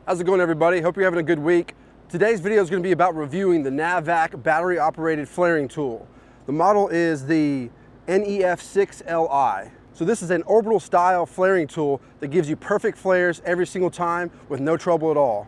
How's it going, everybody? Hope you're having a good week. Today's video is going to be about reviewing the Navac battery operated flaring tool. The model is the NEF6LI. So this is an orbital style flaring tool that gives you perfect flares every single time with no trouble at all.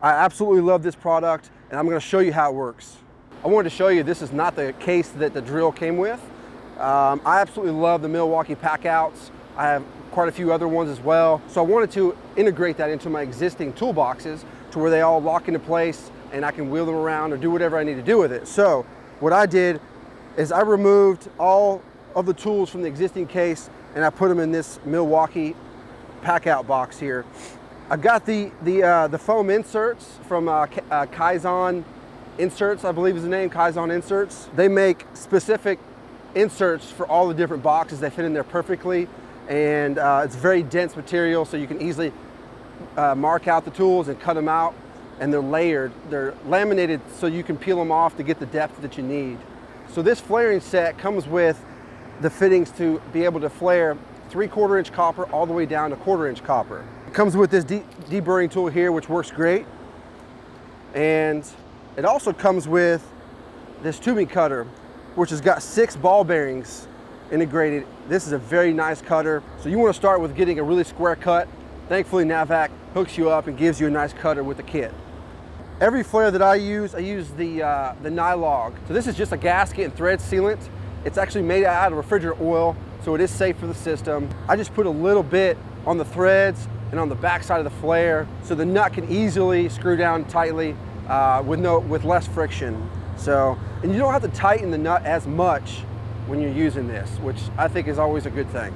I absolutely love this product, and I'm going to show you how it works. I wanted to show you this is not the case that the drill came with. I absolutely love the Milwaukee pack outs. I have quite a few other ones as well. So I wanted to integrate that into my existing toolboxes to where they all lock into place and I can wheel them around or do whatever I need to do with it. So what I did is I removed all of the tools from the existing case and I put them in this Milwaukee pack out box here. I've got the foam inserts from Kaizen Inserts, I believe is the name, Kaizen Inserts. They make specific inserts for all the different boxes. They fit in there perfectly. And it's very dense material, so you can easily mark out the tools and cut them out. And they're layered, they're laminated so you can peel them off to get the depth that you need. So this flaring set comes with the fittings to be able to flare 3/4 inch copper all the way down to 1/4 inch copper. It comes with this deburring tool here, which works great. And it also comes with this tubing cutter, which has got 6 ball bearings integrated. This is a very nice cutter. So you want to start with getting a really square cut. Thankfully Navac hooks you up and gives you a nice cutter with the kit. Every flare that I use the Nylog. So this is just a gasket and thread sealant. It's actually made out of refrigerant oil, so it is safe for the system. I just put a little bit on the threads and on the back side of the flare so the nut can easily screw down tightly with less friction. So, and you don't have to tighten the nut as much when you're using this, which I think is always a good thing.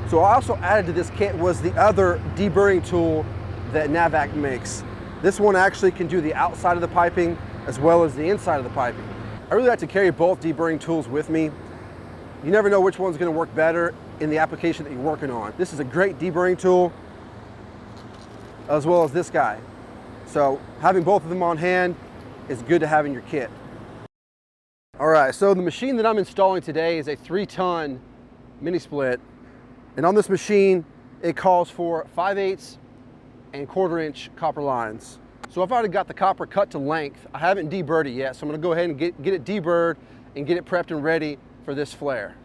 So I also added to this kit was the other deburring tool that Navac makes. This one actually can do the outside of the piping as well as the inside of the piping. I really like to carry both deburring tools with me. You never know which one's going to work better in the application that you're working on. This is a great deburring tool as well as this guy. So having both of them on hand is good to have in your kit. All right, so the machine that I'm installing today is a 3-ton mini split. And on this machine, it calls for 5/8 and 1/4 inch copper lines. So I've already got the copper cut to length. I haven't deburred it yet, so I'm gonna go ahead and get it deburred and get it prepped and ready for this flare.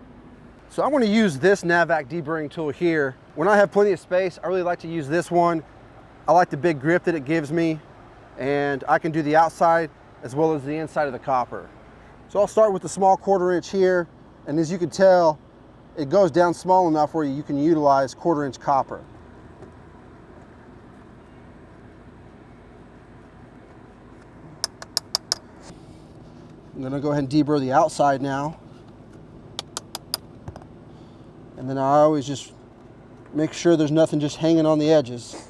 So I wanna use this Navac deburring tool here. When I have plenty of space, I really like to use this one. I like the big grip that it gives me, and I can do the outside as well as the inside of the copper. So I'll start with the small 1/4 inch here, and as you can tell, it goes down small enough where you can utilize 1/4 inch copper. I'm gonna go ahead and deburr the outside now. And then I always just make sure there's nothing just hanging on the edges.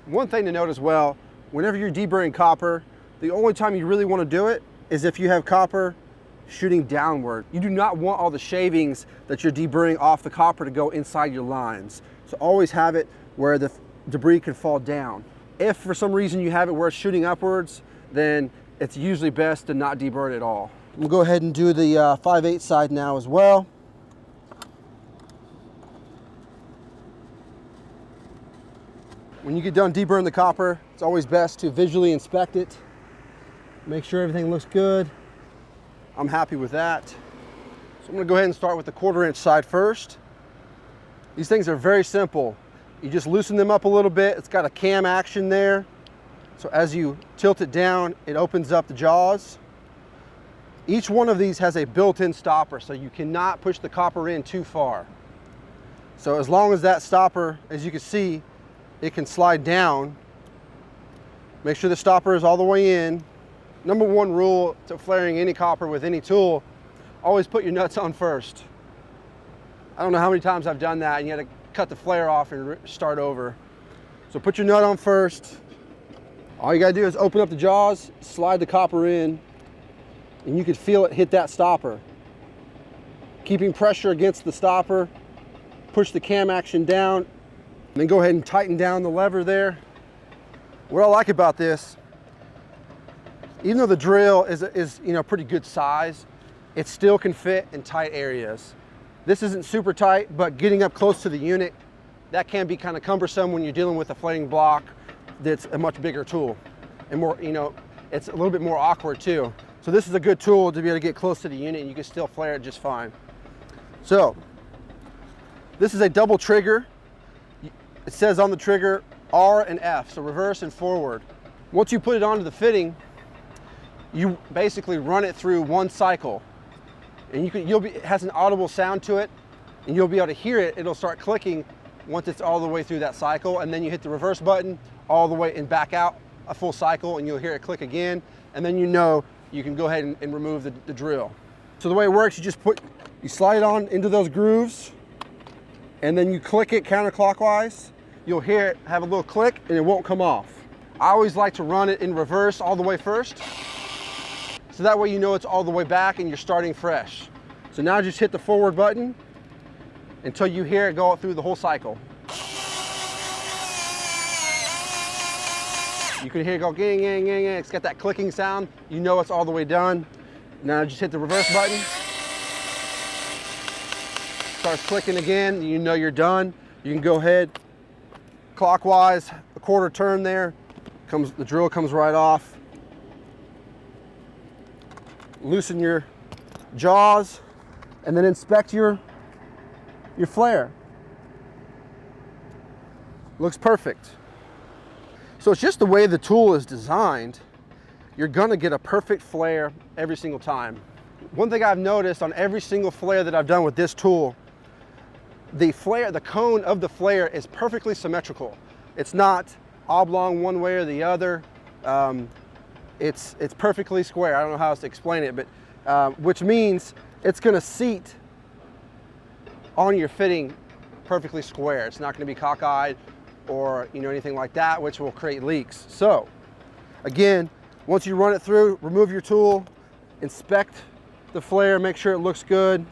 One thing to note as well, whenever you're deburring copper, the only time you really wanna do it is if you have copper shooting downward. You do not want all the shavings that you're deburring off the copper to go inside your lines. So always have it where the debris can fall down. If for some reason you have it where it's shooting upwards, then it's usually best to not deburr it at all. We'll go ahead and do the 5/8 side now as well. When you get done deburring the copper, it's always best to visually inspect it. Make sure everything looks good. I'm happy with that. So I'm gonna go ahead and start with the 1/4 inch side first. These things are very simple. You just loosen them up a little bit. It's got a cam action there. So as you tilt it down, it opens up the jaws. Each one of these has a built-in stopper, so you cannot push the copper in too far. So as long as that stopper, as you can see, it can slide down. Make sure the stopper is all the way in. Number one rule to flaring any copper with any tool, always put your nuts on first. I don't know how many times I've done that and you had to cut the flare off and start over. So put your nut on first. All you gotta do is open up the jaws, slide the copper in, and you can feel it hit that stopper. Keeping pressure against the stopper, push the cam action down, and then go ahead and tighten down the lever there. What I like about this, even though the drill is pretty good size, it still can fit in tight areas. This isn't super tight, but getting up close to the unit, that can be kind of cumbersome when you're dealing with a flaring block that's a much bigger tool and more, you know, it's a little bit more awkward too. So this is a good tool to be able to get close to the unit and you can still flare it just fine. So this is a double trigger. It says on the trigger R and F, so reverse and forward. Once you put it onto the fitting, you basically run it through one cycle, and it has an audible sound to it, and you'll be able to hear it. It'll start clicking once it's all the way through that cycle, and then you hit the reverse button all the way and back out a full cycle, and you'll hear it click again, and then you know you can go ahead and remove the drill. So the way it works, you slide it on into those grooves, and then you click it counterclockwise. You'll hear it have a little click, and it won't come off. I always like to run it in reverse all the way first, so that way you know it's all the way back and you're starting fresh. So now just hit the forward button until you hear it go through the whole cycle. You can hear it go gang, gang, gang, gang. It's got that clicking sound. You know it's all the way done. Now just hit the reverse button. Starts clicking again, you know you're done. You can go ahead clockwise, a quarter turn there. The drill comes right off. Loosen your jaws and then inspect your flare. Looks perfect. So it's just the way the tool is designed. You're gonna get a perfect flare every single time. One thing I've noticed on every single flare that I've done with this tool, the cone of the flare is perfectly symmetrical. It's not oblong one way or the other. It's perfectly square. I don't know how else to explain it, but which means it's gonna seat on your fitting perfectly square. It's not gonna be cockeyed or anything like that, which will create leaks. So again, once you run it through, remove your tool, inspect the flare, make sure it looks good,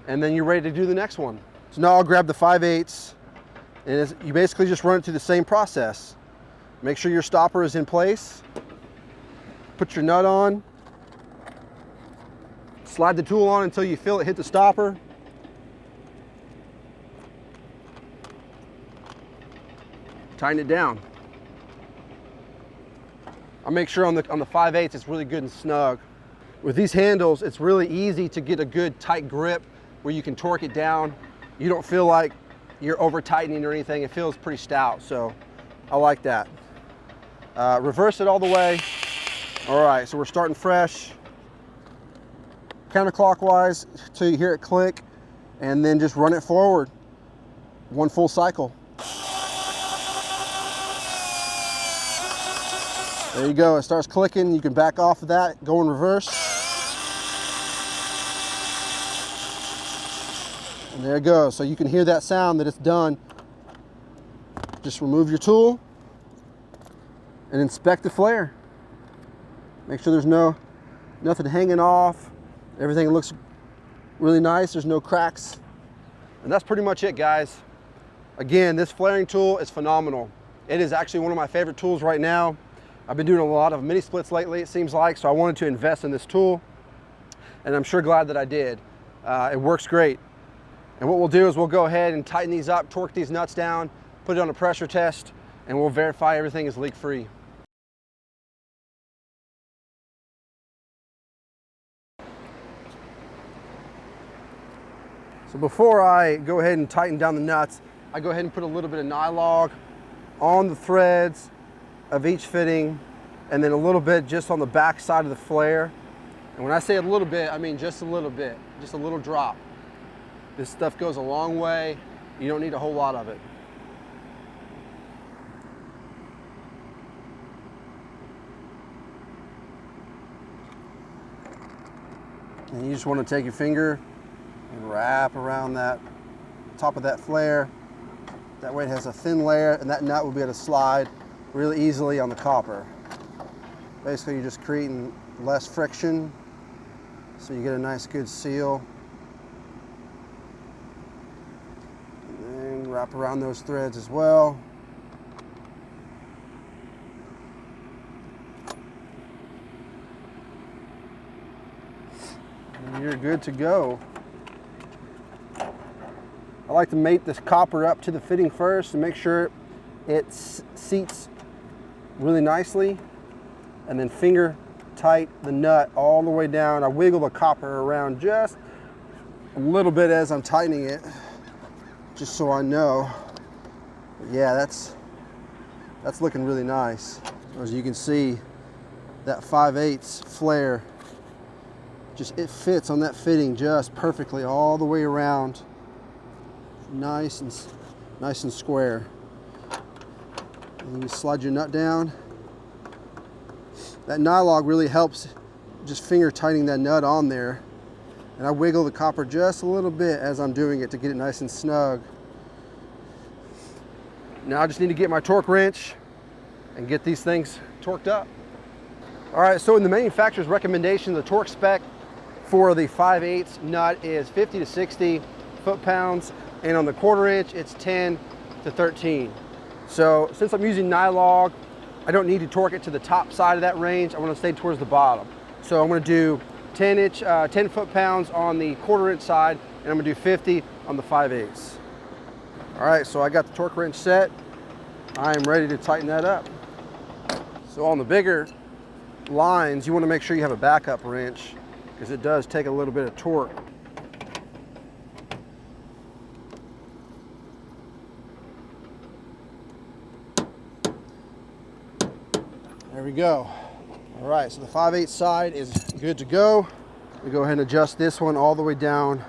and then you're ready to do the next one. So now I'll grab the 5/8, and you basically just run it through the same process. Make sure your stopper is in place. Put your nut on. Slide the tool on until you feel it hit the stopper. Tighten it down. I'll make sure on the 5/8 it's really good and snug. With these handles, it's really easy to get a good tight grip where you can torque it down. You don't feel like you're over tightening or anything. It feels pretty stout, so I like that. Reverse it all the way. All right, so we're starting fresh. Counterclockwise till you hear it click, and then just run it forward. One full cycle. There you go, it starts clicking. You can back off of that, go in reverse. And there it goes. So you can hear that sound that it's done. Just remove your tool and inspect the flare. Make sure there's nothing hanging off. Everything looks really nice. There's no cracks. And that's pretty much it, guys. Again, this flaring tool is phenomenal. It is actually one of my favorite tools right now. I've been doing a lot of mini splits lately, it seems like, so I wanted to invest in this tool, and I'm sure glad that I did. It works great. And what we'll do is we'll go ahead and tighten these up, torque these nuts down, put it on a pressure test, and we'll verify everything is leak-free. So before I go ahead and tighten down the nuts, I go ahead and put a little bit of nylon on the threads of each fitting, and then a little bit just on the back side of the flare. And when I say a little bit, I mean just a little bit, just a little drop. This stuff goes a long way. You don't need a whole lot of it. And you just want to take your finger and wrap around that top of that flare. That way it has a thin layer, and that nut will be able to slide really easily on the copper. Basically, you're just creating less friction, so you get a nice good seal. And then wrap around those threads as well. And you're good to go. I like to mate this copper up to the fitting first and make sure it seats really nicely, and then finger tight the nut all the way down. I wiggle the copper around just a little bit as I'm tightening it, just so I know. But yeah, that's looking really nice. As you can see, that 5/8 flare, just it fits on that fitting just perfectly all the way around. Nice and square. And you slide your nut down. That nylog really helps just finger tightening that nut on there. And I wiggle the copper just a little bit as I'm doing it to get it nice and snug. Now I just need to get my torque wrench and get these things torqued up. All right, so in the manufacturer's recommendation, the torque spec for the 5/8 nut is 50 to 60 foot-pounds, and on the 1/4 inch, it's 10 to 13. So since I'm using nylog, I don't need to torque it to the top side of that range. I want to stay towards the bottom. So I'm going to do 10 foot-pounds on the 1/4 inch side, and I'm going to do 50 on the 5/8. All right, so I got the torque wrench set. I am ready to tighten that up. So on the bigger lines, you want to make sure you have a backup wrench, because it does take a little bit of torque. There we go. All right, so the 5/8 side is good to go. We go ahead and adjust this one all the way down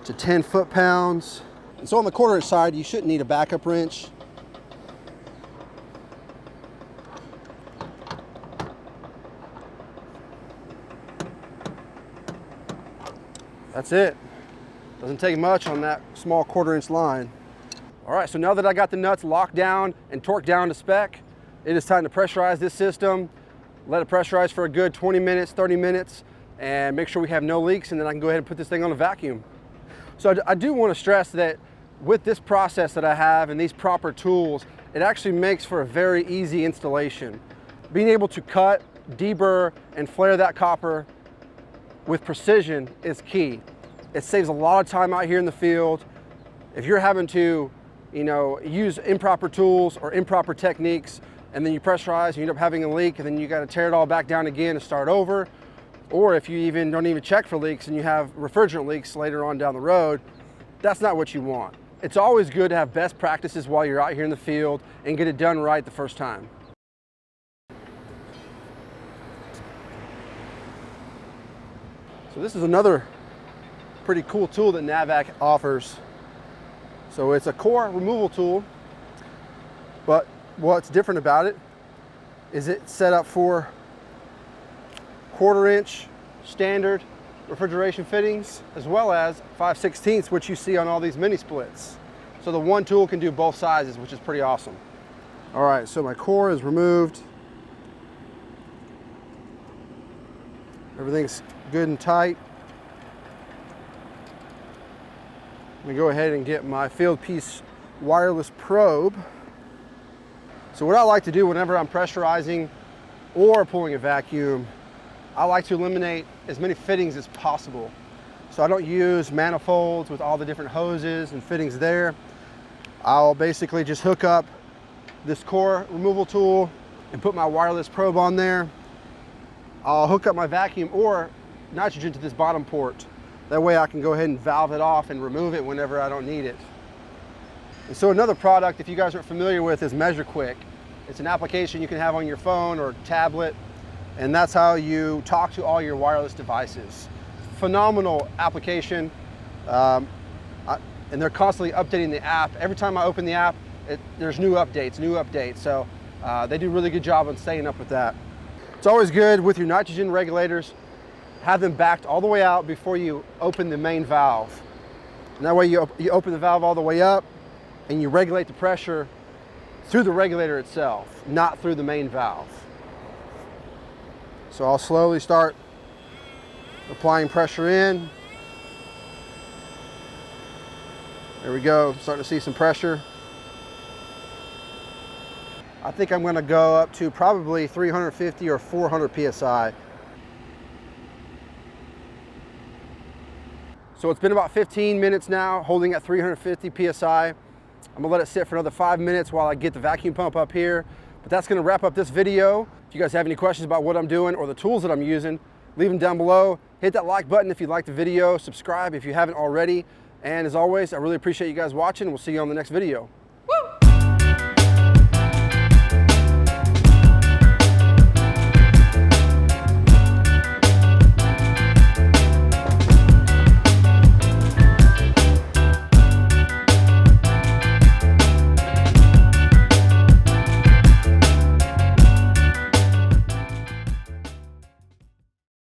to 10 foot-pounds. And so on the 1/4 inch side, you shouldn't need a backup wrench. That's it. Doesn't take much on that small 1/4 inch line. All right, so now that I got the nuts locked down and torqued down to spec, it is time to pressurize this system. Let it pressurize for a good 20 minutes, 30 minutes, and make sure we have no leaks, and then I can go ahead and put this thing on a vacuum. So I do want to stress that with this process that I have and these proper tools, it actually makes for a very easy installation. Being able to cut, deburr, and flare that copper with precision is key. It saves a lot of time out here in the field. If you're having to, use improper tools or improper techniques, and then you pressurize and you end up having a leak, and then you got to tear it all back down again and start over. Or if you don't even check for leaks and you have refrigerant leaks later on down the road, that's not what you want. It's always good to have best practices while you're out here in the field and get it done right the first time. So this is another pretty cool tool that Navac offers. So it's a core removal tool, but what's different about it is it's set up for 1/4 inch standard refrigeration fittings, as well as 5/16, which you see on all these mini splits. So the one tool can do both sizes, which is pretty awesome. All right, so my core is removed. Everything's good and tight. I'm gonna go ahead and get my field piece wireless probe. So what I like to do whenever I'm pressurizing or pulling a vacuum, I like to eliminate as many fittings as possible. So I don't use manifolds with all the different hoses and fittings there. I'll basically just hook up this core removal tool and put my wireless probe on there. I'll hook up my vacuum or nitrogen to this bottom port. That way I can go ahead and valve it off and remove it whenever I don't need it. And so another product, if you guys aren't familiar with, is MeasureQuick. It's an application you can have on your phone or tablet, and that's how you talk to all your wireless devices. Phenomenal application, and they're constantly updating the app. Every time I open the app, there's new updates. So they do a really good job on staying up with that. It's always good with your nitrogen regulators, have them backed all the way out before you open the main valve. And that way you open the valve all the way up and you regulate the pressure through the regulator itself, not through the main valve. So I'll slowly start applying pressure in. There we go, starting to see some pressure. I think I'm gonna go up to probably 350 or 400 PSI. So it's been about 15 minutes now, holding at 350 PSI. I'm gonna let it sit for another 5 minutes while I get the vacuum pump up here, But that's going to wrap up this video. If you guys have any questions about what I'm doing or the tools that I'm using, leave them down below. Hit that like button if you liked the video. Subscribe if you haven't already. And as always, I really appreciate you guys watching. We'll see you on the next video.